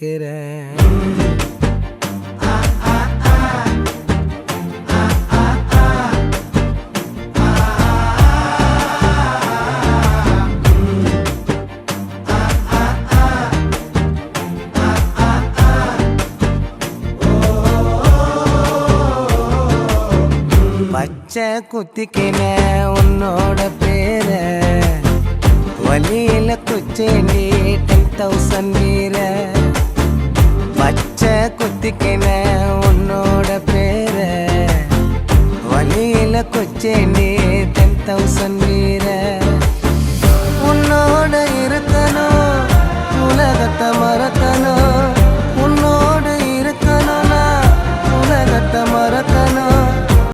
கேட்கிறேன். பச்சை குத்திக்கின உன்னோட பேர வலியில குச்சேண்டி 10,000 வீர. பச்சை குத்திக்கின உன்னோட பேர வலியில குச்சேண்டி 10,000 வீர. உன்னோட இருக்கணும் உலகத்தை மறக்க